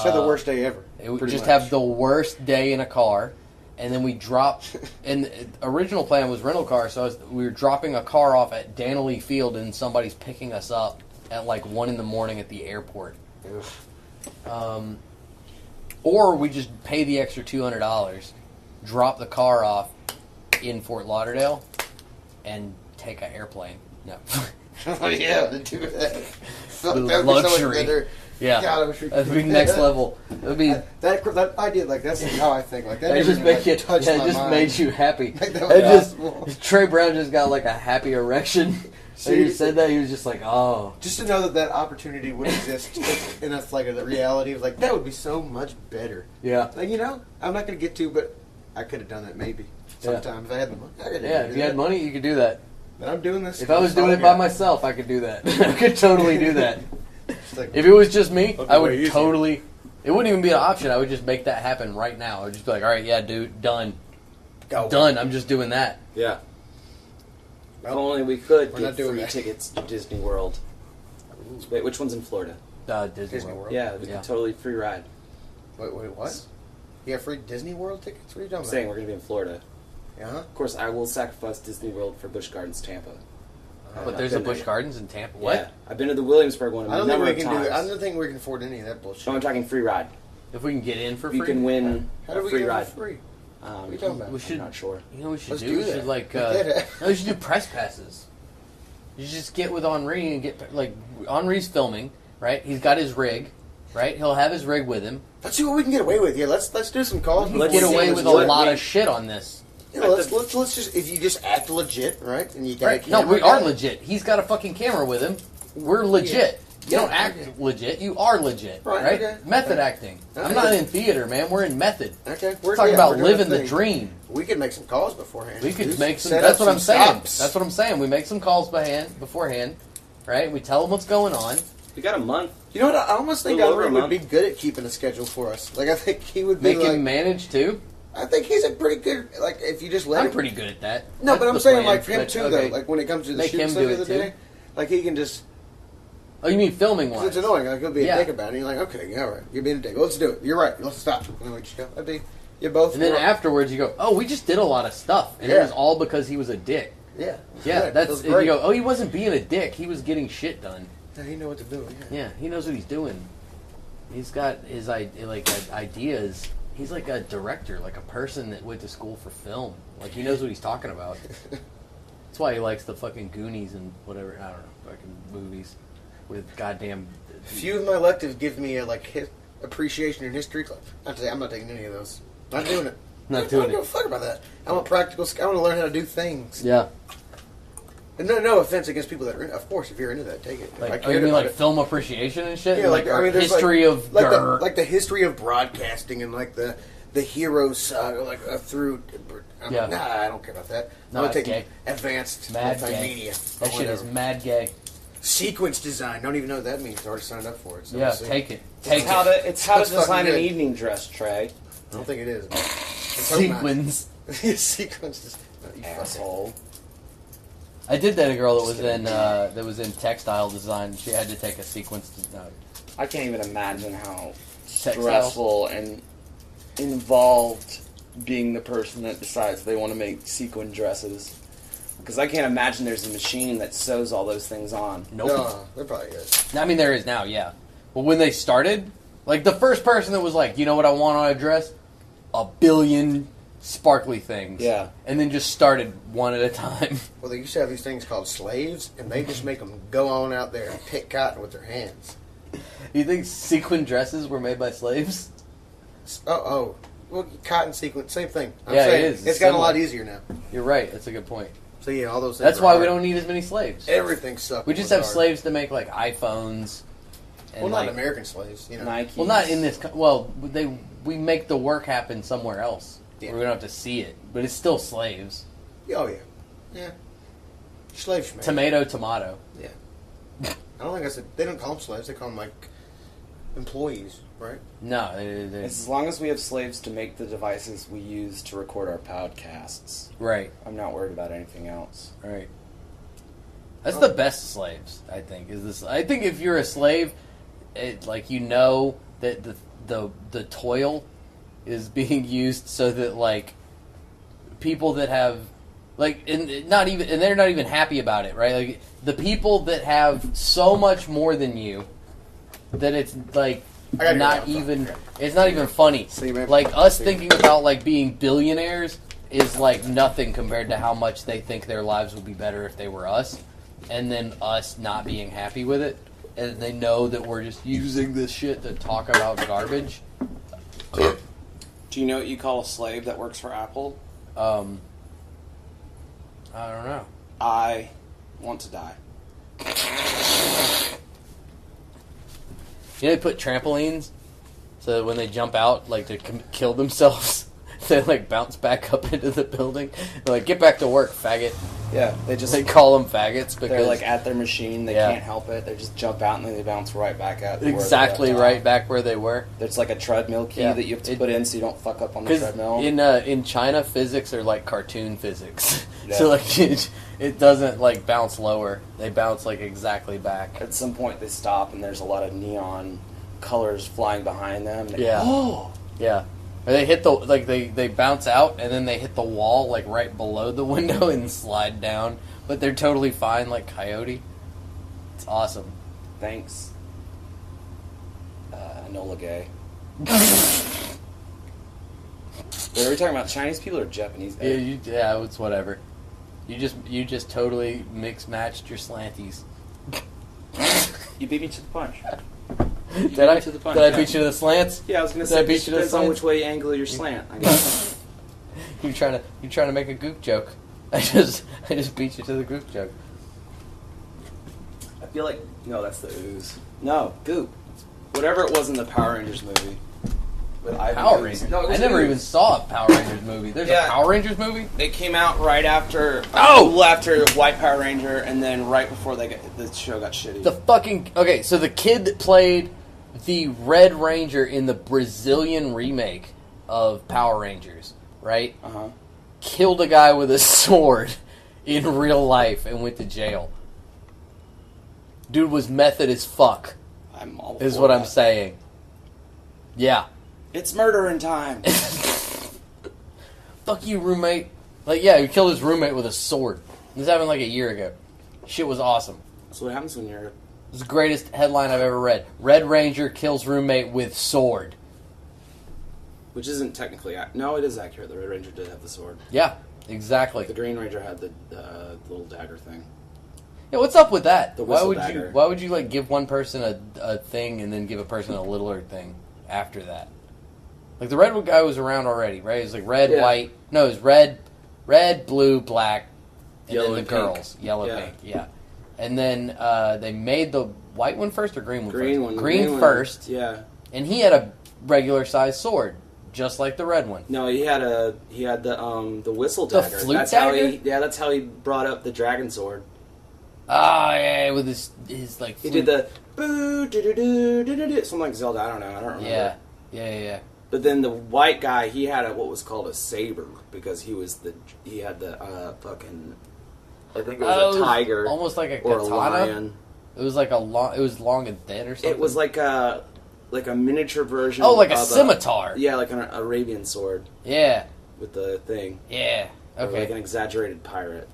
Said the worst day ever. It would pretty just much. have the worst day in a car, and then we drop. And the original plan was rental car, so we were dropping a car off at Danley Field, and somebody's picking us up at like 1 in the morning at the airport. Or we just pay the extra $200, drop the car off in Fort Lauderdale, and take an airplane. No. Oh, yeah, to do that. The That would be so much luxury. better. Yeah. God, I wish we could That'd be do next that. level. That'd be. That idea, like, that's how I think. Like, that That never just even, make you. like, touched That my just mind. made you happy. Like, that It was just awesome. Trey Brown just got like a happy erection. So you said that he was just like, oh, Just to know that that opportunity would exist, and that's like the reality of like that would be so much better. yeah, Like, you know, I'm not gonna get to, but I could have done that maybe sometime if I had the money. I could yeah. If you had money, you could do that. But I'm doing this. If I was doing it by myself, I could do that. I could totally do that. It's like, If it was just me, That'd be I way would easier. totally. It wouldn't even be an option. I would just make that happen right now. I would just be like, all right, yeah, dude, done, Go. done. I'm just doing that. Yeah. If only we could We're get not doing free that. tickets to Disney World. Wait, which one's in Florida? Disney World. Yeah, we Yeah. could totally free ride. wait, what? You have free Disney World tickets? What are you I'm talking saying we're going to be in Florida. about? Uh-huh. Of course, I will sacrifice Disney World for Busch Gardens Tampa. But there's a Busch Gardens in Tampa. What? Yeah, I've been to the Williamsburg one a I don't think number we of can times. do. I don't think we can afford any of that bullshit. So I'm talking free ride. If we can get in for free, You can win How do a we free get it ride. for free? What are you talking about? I'm not sure. You know what we should Let's do? do We should that. like no, we should do press passes. You should just get with Henri and get like Henri's filming, right? He's got his rig, right? He'll have his rig with him. Let's see what we can get away with. Yeah, let's do some calls. Let's get away with a lot of shit on this. You know, let's just if you just act legit, right? And you got Right? No, we are legit. He's got a fucking camera with him. We're legit. You don't act legit. You are legit, right? Okay. Method acting. Okay. I'm not in theater, man. We're in method. Okay, We're talking about living the thing. dream. We could make some calls beforehand. We could make some. Set That's up what I'm some saying. stops. That's what I'm saying. We make some calls beforehand, right? We tell them what's going on. We got a month. You know what? I almost think Little over Henri a would be good at keeping a schedule for us. Like I think he would be Make like. him manage too. I think he's a pretty good. Like if you just let I'm him. pretty good at that. No, That's but I'm the saying plan. like for him But, too okay. though. Like when it comes to the Make shooting him stuff do the it other too. day, like he can just. Oh, you mean filming 'Cause wise? it's annoying. Like he'll be a Yeah. dick about it. And you're like, okay, yeah, all right, you're being a dick. Let's do it. You're right. Let's stop. And we just go. That'd be. You're both. And then wrong. afterwards, you go, "Oh, we just did a lot of stuff, and it Yeah. was all because he was a dick." Yeah. Yeah, Right. that's. great. You go, "Oh, he wasn't being a dick. He was getting shit done." Yeah, he know what to do. Yeah. Yeah, he knows what he's doing. He's got his ideas. He's like a director, like a person that went to school for film. Like he knows what he's talking about. That's why he likes the fucking Goonies and whatever. I don't know, fucking movies with goddamn. Few of my electives give me a appreciation in history class. I'm not taking any of those. Not doing it. Not I doing don't give it. a fuck about that. I want practical. I want to learn how to do things. Yeah, And no offense against people that are in. Of course, if you're into that, take it. If I like cared you mean about like it. film appreciation and shit. Yeah, like I mean, there's history of like dirt. the history of broadcasting and like the hero saga, like through. Yeah. Nah, I don't care about that. No, I'm it's taking gay. advanced Mad gay. multimedia. That shit is mad gay. Sequence design. Don't even know what that means. I already signed up for it. So Yeah, we'll see. take it. Take It's how it. to, it's how to That's fucking design an good. evening dress, Trey. I don't think it is. Sequins. Sequence. Just, you fucking- Asshole. I did that. A girl that was in textile design. She had to take a sequence. I can't even imagine how Textile. stressful and involved being the person that decides they want to make sequin dresses. Because I can't imagine there's a machine that sews all those things on. Nope. No, there probably is. I mean, there is now, yeah. But when they started, like the first person that was like, you know what I want on a dress? A billion sparkly things. Yeah. And then just started one at a time. Well, they used to have these things called slaves, and they just make them go on out there and pick cotton with their hands. You think sequin dresses were made by slaves? Oh. Well, cotton sequence, same thing. I'm Yeah, it saying, is. It's It's gotten a lot similar. easier now. You're right. That's a good point. So yeah, all those things. That's are why we hard. don't need as many slaves. Everything sucks. We just have slaves to make like iPhones. And Well, not like, American slaves. You know. Nike. well, not in this. Well, we make the work happen somewhere else. Yeah. Where we don't have to see it, but it's still slaves. Oh yeah. Yeah. Slave schmave. Tomato. Yeah. I don't think I said they don't call them slaves. They call them like employees, right? No, It's as long as we have slaves to make the devices we use to record our podcasts. right. I'm not worried about anything else. Right. That's the best slaves, I think. I think if you're a slave, like you know that the toil is being used so that like people that have like and they're not even happy about it, right? Like the people that have so much more than you that it's like I gotta not go now. even it's not even funny. See you, man. Like us See you. thinking about like being billionaires is like nothing compared to how much they think their lives would be better if they were us, and then us not being happy with it, and they know that we're just using this shit to talk about garbage. Do you know what you call a slave that works for Apple? I don't know. I want to die. You know, they put trampolines so that when they jump out, like to kill themselves, they like bounce back up into the building. They're like, "Get back to work, faggot." Yeah, they just They call them faggots because they're like at their machine. They Yeah. can't help it. They just jump out and then they bounce right back out. to where they exactly left right off. back where they were. There's like a treadmill key Yeah. that you have to It- put in so you don't fuck up on the Because treadmill. in China, physics are like cartoon physics. Yeah. So like it doesn't like bounce lower. They bounce like exactly back. At some point they stop and there's a lot of neon colors flying behind them. And Yeah. Oh! Yeah. Or they hit they bounce out and then they hit the wall like right below the window and slide down. But they're totally fine like Coyote. It's awesome. Thanks. Enola Gay. Wait, are we talking about Chinese people or Japanese? Yeah, it's whatever. You just totally matched your slanties. You beat me to the punch. Did I beat you to the slants? Yeah, I was gonna say. Did I beat you to the depends on slants? which way you angle your slant. I guess. You trying to make a goop joke? I just beat you to the goop joke. I feel like that's the ooze. No, goop. Whatever it was in the Power Rangers movie. Power Rangers? No, I never even saw a Power Rangers movie. There's a Power Rangers movie? It came out right after White Power Ranger, and then right before the show got shitty. So the kid that played the Red Ranger in the Brazilian remake of Power Rangers, right? Uh-huh. Killed a guy with a sword in real life and went to jail. Dude was method as fuck. I'm all is for what that. I'm saying. Yeah. It's murdering time. Fuck you, roommate. Like, yeah, he killed his roommate with a sword. This happened like a year ago. Shit was awesome. That's what happens when you're... It was the greatest headline I've ever read. Red Ranger kills roommate with sword. Which isn't technically... No, it is accurate. The Red Ranger did have the sword. Yeah, exactly. The Green Ranger had the little dagger thing. Yeah, what's up with that? The Why whistle would dagger. Why would you like give one person a thing and then give a person a littler thing after that? Like the red guy was around already, right? It was like red, white. No, it was red, blue, black, and Yellow then the and pink. girls, yellow, pink, yeah. And then they made the white one first or green one Green first? one. Green first. Yeah. And he had a regular sized sword, just like the red one. No, he had the whistle dagger. The flute that's dagger? That's how he brought up the dragon sword. Ah, yeah, with his like. He flute. did the boo doo doo doo doo doo something like Zelda. I don't know. I don't remember. Yeah. But then the white guy, he had what was called a saber because he had the fucking. I think it was a tiger, almost like a or katana. a lion. It was like it was long and thin or something. It was like a miniature version. Oh, like a of scimitar. Yeah, like an Arabian sword. Yeah. With the thing. Yeah. Or Okay. like an exaggerated pirate.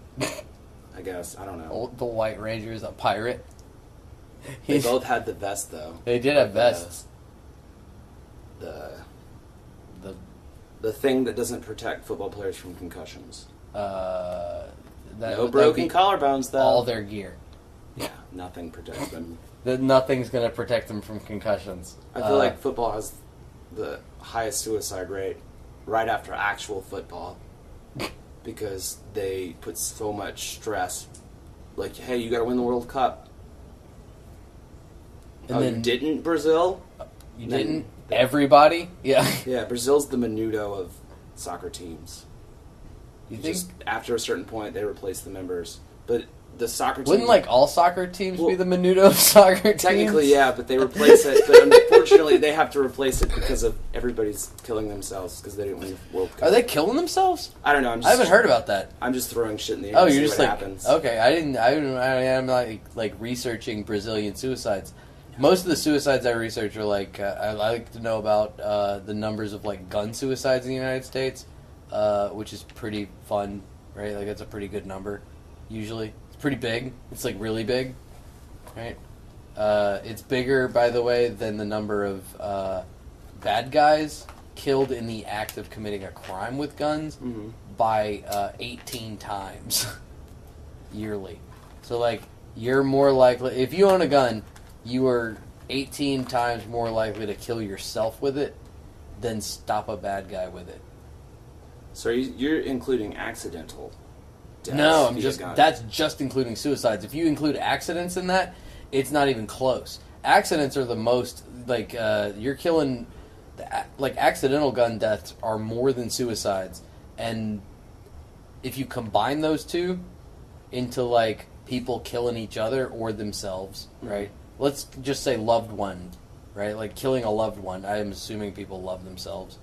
I guess. I don't know. The White Ranger is a pirate. They both had the vest, though. They did have vests. The thing that doesn't protect football players from concussions. No broken broken collarbones, though. All their gear. Yeah, nothing protects them. Nothing's going to protect them from concussions. I feel like football has the highest suicide rate right after actual football because they put so much stress. Like, hey, you got to win the World Cup. And then you didn't, Brazil? You didn't? Everybody? Yeah. Yeah, Brazil's the menudo of soccer teams. You think? Just after a certain point, they replace the members. But the soccer team... Wouldn't, like, all soccer teams be the menudo of soccer teams? Technically, yeah, but they replace it. But unfortunately, they have to replace it because of everybody's killing themselves because they didn't win the World Cup. Are they killing themselves? I don't know. I haven't heard about that. I'm just throwing shit in the air to see you're just what like... happens. Okay, I'm like researching Brazilian suicides. Most of the suicides I research are like... I like to know about the numbers of, like, gun suicides in the United States, which is pretty fun, right? Like, that's a pretty good number, usually. It's pretty big. It's, like, really big, right? It's bigger, by the way, than the number of bad guys killed in the act of committing a crime with guns by 18 times yearly. So, like, you're more likely... If you own a gun, you are 18 times more likely to kill yourself with it than stop a bad guy with it. So you're including accidental deaths? No, that's just including suicides. If you include accidents in that, it's not even close. Accidents are the most, like, you're killing, like, accidental gun deaths are more than suicides. And if you combine those two into, like, people killing each other or themselves, right? Let's just say loved one, right? Like, killing a loved one. I am assuming people love themselves.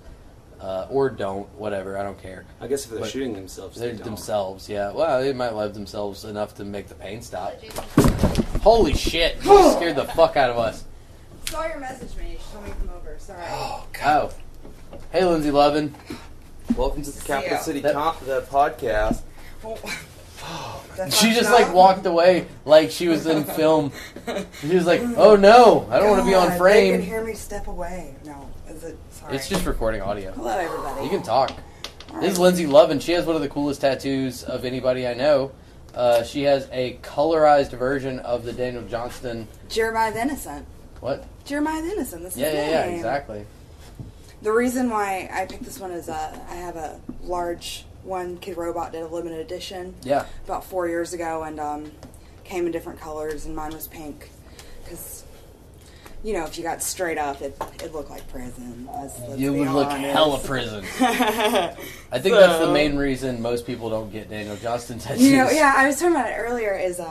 Or don't, whatever, I don't care. I guess if they're shooting themselves, they're they don't. themselves, yeah. Well, they might love themselves enough to make the pain stop. Holy shit, you scared the fuck out of us. Sawyer messaged me. She told me to come over. Sorry. Oh, God. Oh. Hey, Lindsay Lovin. Welcome to the Capital City That- the podcast. She just, like, walked away like she was in film. She was like, oh, no, I don't want to be on They can frame. hear me step away. No, is it? Sorry. It's just recording audio. Hello, everybody. You can talk. This is Lindsay Lovins. She has one of the coolest tattoos of anybody I know. She has a colorized version of the Daniel Johnston. Jeremiah the Innocent. What? Jeremiah the Innocent. That's his Yeah, name. exactly. The reason why I picked this one is I have a large one. Kid Robot did a limited edition. Yeah. About 4 years ago, and came in different colors, and mine was pink. Because, if you got straight up, it looked like prison. Let's You be would look honest. hella prison. I think that's the main reason most people don't get Daniel Johnston tattoos. I was talking about it earlier, is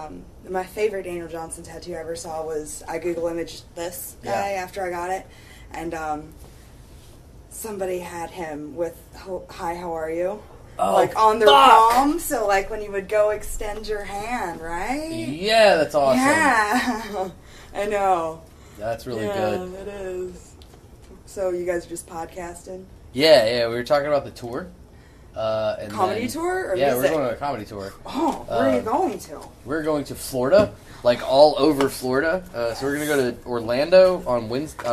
my favorite Daniel Johnston tattoo I ever saw was, I Google imaged this guy after I got it, and somebody had him with, hi, how are you? On their palm, so when you would go extend your hand, right? Yeah, that's awesome. Yeah, I know. That's really good. It is. So you guys are just podcasting? Yeah, we were talking about the tour. And comedy then, tour? Or yeah, music? we're going on a comedy tour. Oh, where are you going to? We're going to Florida, all over Florida. So we're going to go to Orlando on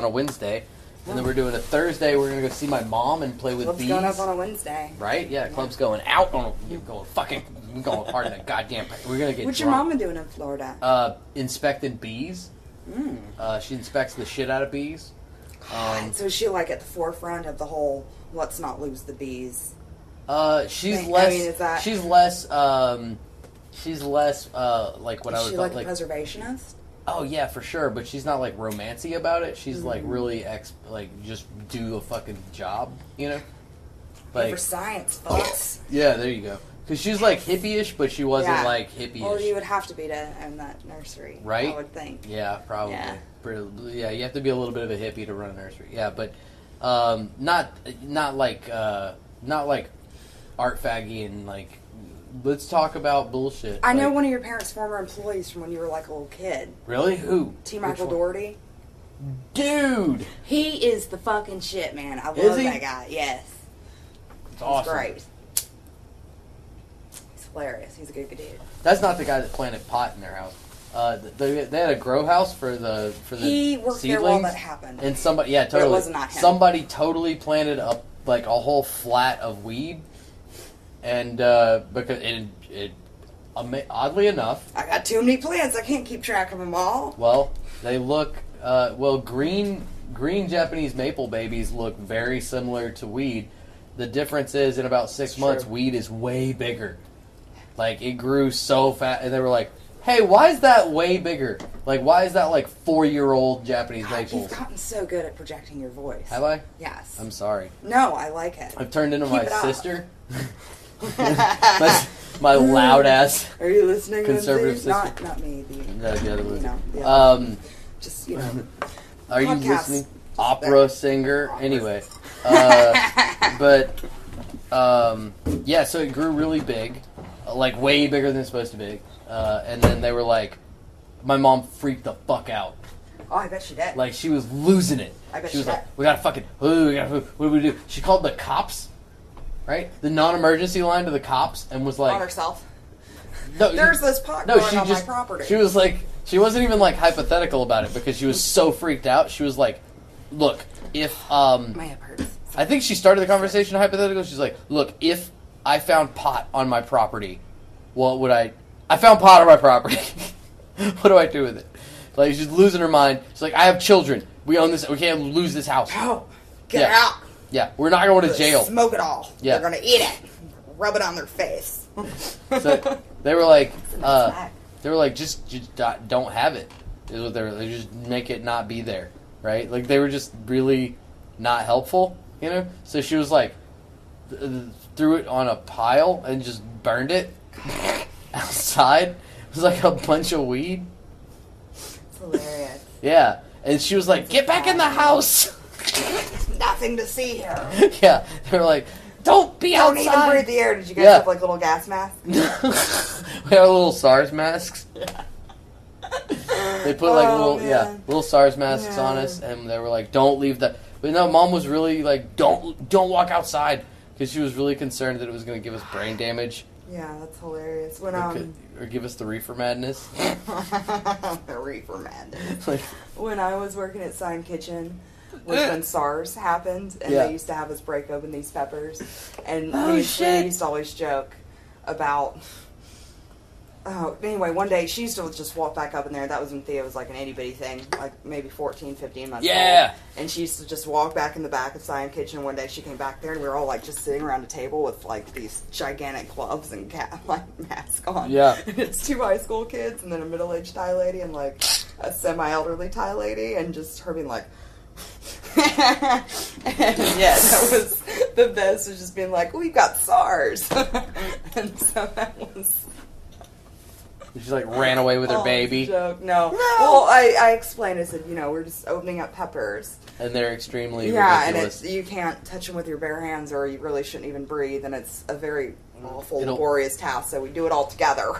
a Wednesday. And then we're doing a Thursday. We're going to go see my mom and play with Club's bees. going up on a Wednesday. Right? Yeah, club's going out on you're going hard in the goddamn. We're going to get What's drunk. your mama doing in Florida? Inspecting bees. She inspects the shit out of bees. So is she at the forefront of the whole let's not lose the bees? She's thing? less. I mean, is that... She's less. She's less like what I would Is she call a preservationist? Oh yeah, for sure. But she's not romancy about it. She's really just do a fucking job, For science, folks. Yeah, there you go. Because she's hippie-ish, but she wasn't hippie-ish. Well, you would have to be to own that nursery, right? I would think. Yeah, probably. Yeah. You have to be a little bit of a hippie to run a nursery. Yeah, but not like art faggy and let's talk about bullshit. I know one of your parents' former employees from when you were a little kid. Really? Who? T. Michael Doherty. Dude! He is the fucking shit, man. I Is love he? that guy. Yes. It's awesome. He's great. He's hilarious. He's a good dude. That's not the guy that planted pot in their house. They had a grow house for the He worked seedlings, there while that happened. and somebody totally It was not him. somebody totally planted a whole flat of weed, and because it oddly enough, I got too many plants. I can't keep track of them all. well, they look green Japanese maple babies look very similar to weed. The difference is in about 6 months, weed is way bigger. It grew so fast, and they were like, hey, why is that way bigger? Why is that 4-year-old Japanese God, maples? you've gotten so good at projecting your voice. Have I? Yes. I'm sorry. No, I like it. I've turned into Keep my it up. sister. my loud ass. Are you listening? Conservative Lindsay? sister. Not me. No, the other one. The other just Are you Podcast. listening? Opera singer. Anyway, yeah. So it grew really big, way bigger than it's supposed to be. And then they were my mom freaked the fuck out. Oh, I bet she did. She was losing it. I bet she was she like, did. we gotta fucking, what do we do? She called the cops, right? The non-emergency line to the cops, and was On herself. no, There's this pot growing on my property. She was she wasn't even hypothetical about it because she was so freaked out. She was like, look, if, My hip hurts. I think she started the conversation hypothetical. She's like, look, if I found pot on my property, what would I found pot on my property. What do I do with it? She's losing her mind. She's like, I have children. We own this. We can't lose this house. Oh, get out. Yeah, we're not going to jail. Smoke it all. Yeah. They're going to eat it. Rub it on their face. So they were like, just don't have it. Is what they just make it not be there, right? They were just really not helpful, So she was threw it on a pile and just burned it outside. It was a bunch of weed. It's hilarious. Yeah, and she was like, "Get back in the house." Nothing to see here. Yeah, they were like, "Don't be Don't outside." even breathe the air. Did you guys have little gas masks? We had little SARS masks. They put little SARS masks on us, and they were like, "Don't leave that." But no, Mom was really "Don't walk outside," because she was really concerned that it was going to give us brain damage. Yeah, that's hilarious. When or give us the reefer madness. The reefer madness. When I was working at Sign Kitchen, was when SARS happened, and they used to have us break open these peppers. And we used to always joke about... Oh, anyway, one day she used to just walk back up in there. That was when Thea was like an itty-bitty thing, like maybe 14, 15 months old. And she used to just walk back in the back of Science Kitchen. One day she came back there, and we were all like just sitting around a table with like these gigantic gloves and mask on. Yeah. And it's 2 high school kids, and then a middle-aged Thai lady, and like a semi-elderly Thai lady, and just her being like... and yeah, that was the best, was just being like, we've got SARS. And so that was... She like ran away with her baby. Joke. No. Well, I explained. I said, we're just opening up peppers. And they're extremely ridiculous. And you can't touch them with your bare hands, or you really shouldn't even breathe. And it's a very awful, laborious task. So we do it all together.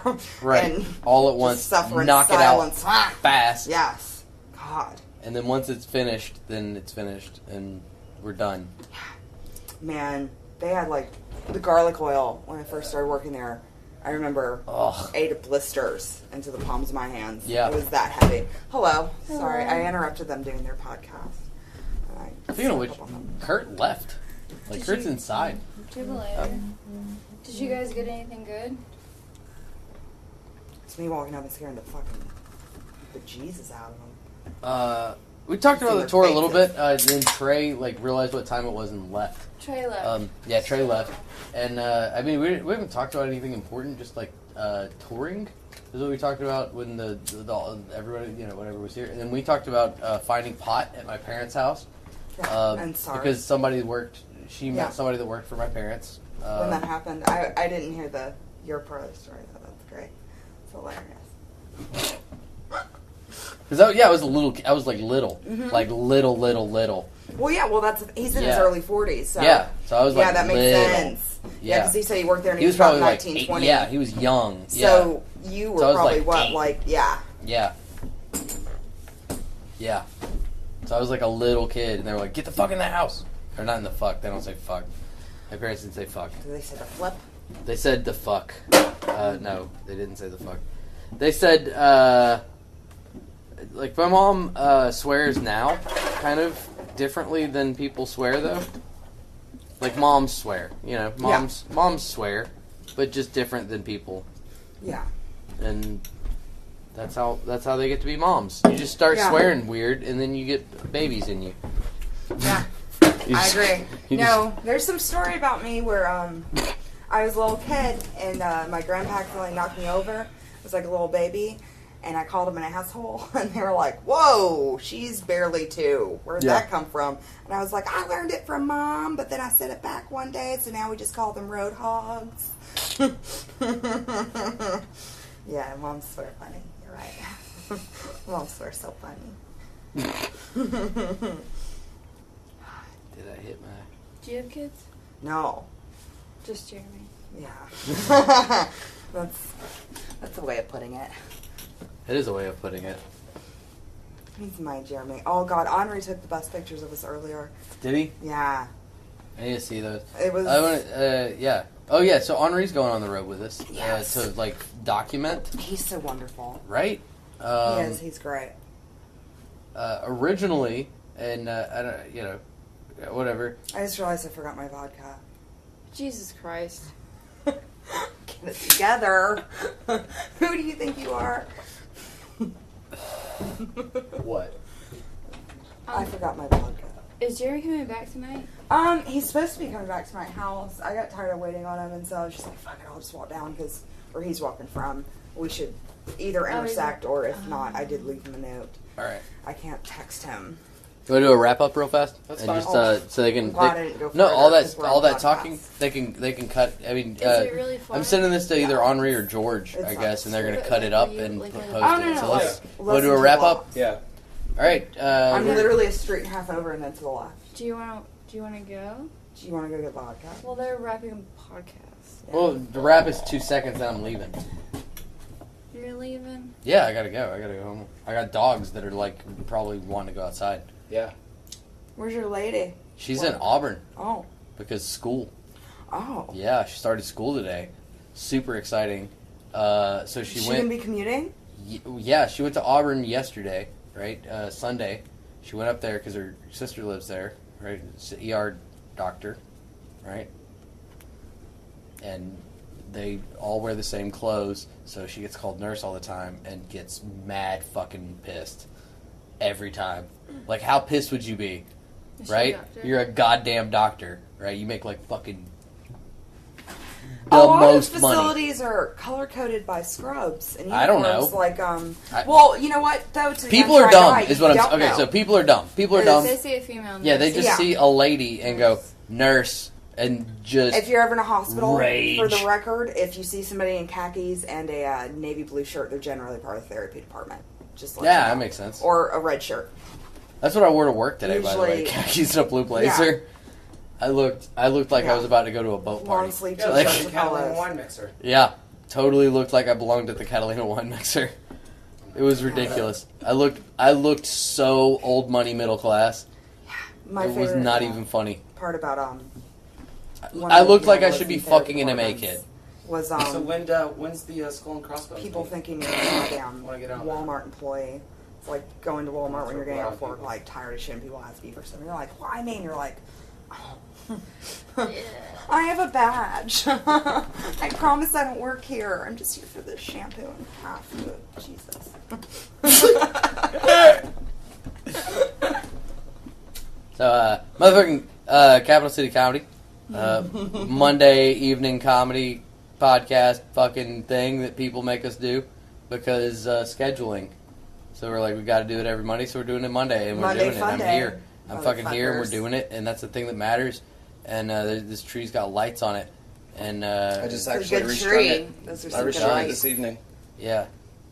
Right. And all at once. Knock it out fast. Yes. God. And then once it's finished, then it's finished, and we're done. Man, they had like the garlic oil when I first started working there. I remember 8 blisters into the palms of my hands. Yeah. It was that heavy. Hello. Sorry, I interrupted them doing their podcast. Speaking of which, Kurt left. Like, Kurt's inside. Did you guys get anything good? It's me walking up and scaring the fucking bejesus out of them. We talked about the tour a little bit. Then Trey realized what time it was and left. Trey left. Trey left. And I mean, we haven't talked about anything important. Just touring is what we talked about when the everybody whatever was here. And then we talked about finding pot at my parents' house. I'm sorry, because somebody worked. She met somebody that worked for my parents. When that happened, I didn't hear your part of the story though. That's great. It's hilarious. Because I was little. I was little, like little. Well, yeah. Well, he's in his early 40s. So so I was that makes little. Sense. Yeah, because he said he worked there and he was probably 19, 20. Yeah, he was young. So you were probably Yeah. So I was like a little kid, and they were like, "Get the fuck in the house." Or not in the fuck. They don't say fuck. My parents didn't say fuck. Did they say the flip? They said the fuck. No, they didn't say the fuck. They said, my mom swears now, kind of differently than people swear, though. Like, moms swear, moms swear, but just different than people. Yeah. And that's how they get to be moms. You just start swearing weird, and then you get babies in you. Yeah. I agree. There's some story about me where I was a little kid, and my grandpa accidentally knocked me over. It was like a little baby, and I called him an asshole, and they were like, "Whoa, she's barely 2. Where'd that come from?" And I was like, "I learned it from Mom, but then I said it back one day, so now we just call them road hogs." Yeah, Moms swear funny. You're right. Moms swear so funny. Did I hit my... Do you have kids? No. Just Jeremy. Yeah. That's a way of putting it. It is a way of putting it. He's my Jeremy. Oh, God. Henri took the best pictures of us earlier. Did he? Yeah. I need to see those. It was... yeah. Oh, yeah, so Henri's going on the road with us yes. To, document. He's so wonderful. Right? He is. He's great. Originally, and, I don't, whatever. I just realized I forgot my vodka. Jesus Christ. Get it together. Who do you think you are? What? I forgot my vodka. Is Jerry coming back tonight? He's supposed to be coming back to my house. I got tired of waiting on him, and so I was just like, fuck it, I'll just walk down, where he's walking from. We should either intersect, or if not, I did leave him a note. All right. I can't text him. You want to do a wrap up real fast? That's and fine. Just so they can. I didn't go no, further, all that talking. They can cut. I mean, Is it really far? I'm sending this to either Henri or George, It's I not. guess, and they're gonna cut it up and post it. So let's Less do a than wrap 2 up. blocks. Yeah. All right. I'm literally a street and a half over and then to the left. Do you want to go? Do you want to go get vodka? Well, they're wrapping a podcast. Yeah. Well, the wrap is 2 seconds, then I'm leaving. You're leaving? Yeah, I gotta go. I gotta go home. I got dogs that are probably wanting to go outside. Yeah. Where's your lady? She's in Auburn Oh. because school. Oh. Yeah, she started school today. Super exciting. So she She went. gonna be commuting? Yeah, she went to Auburn yesterday, right? Sunday, She went up there because her sister lives there, right? It's an ER doctor, right? And they all wear the same clothes, so she gets called nurse all the time and gets mad fucking pissed every time. Like, how pissed would you be, right? You're a goddamn doctor, right? You make like fucking the a lot most of money. facilities are color coded by scrubs and I don't uniforms. know. Like, well, you know what? Though to the People are untried dumb, eye, is what you I'm. don't Okay, know. so people are dumb. People are dumb. They see a female nurse. Yeah, they just Yeah. see a lady and go nurse and just. If you're ever in a hospital, Rage. for the record, if you see somebody in khakis and a navy blue shirt, they're generally part of the therapy department. Just to let Yeah, you know. that makes sense. Or a red shirt. That's what I wore to work today, by the way. Usually- Khakis and a blue blazer. I looked like I was about to go to a boat party. Long sleeve Yeah, Like- like t-shirts a with Catalina colors. wine mixer. Yeah, totally looked like I belonged at the Catalina wine mixer. It was ridiculous. I looked so old money middle class. My It was favorite, not even funny. part about one I of looked the like I analysts should be in therapy fucking an MA departments kid. Was So when's the skull and crossbones? people meet? thinking you're a goddamn Wanna get out Walmart employee. It's like going to Walmart when you're getting out of work, like tired of shitting people ask you for something. You're like, why me? And you're like, oh. I have a badge. I promise I don't work here. I'm just here for this shampoo and half food. Jesus. So, motherfucking Capital City Comedy, Monday evening comedy podcast fucking thing that people make us do because scheduling. So we're like, we got to do it every Monday, so we're doing it Monday, and we're Monday doing it. fun I'm day. here. I'm fucking here, and we're Motherfuckers. doing it, and that's the thing that matters. And this tree's got lights on it, and I just It's a actually good restrung tree. it. Those are I some good restrung it lights. this evening. yeah,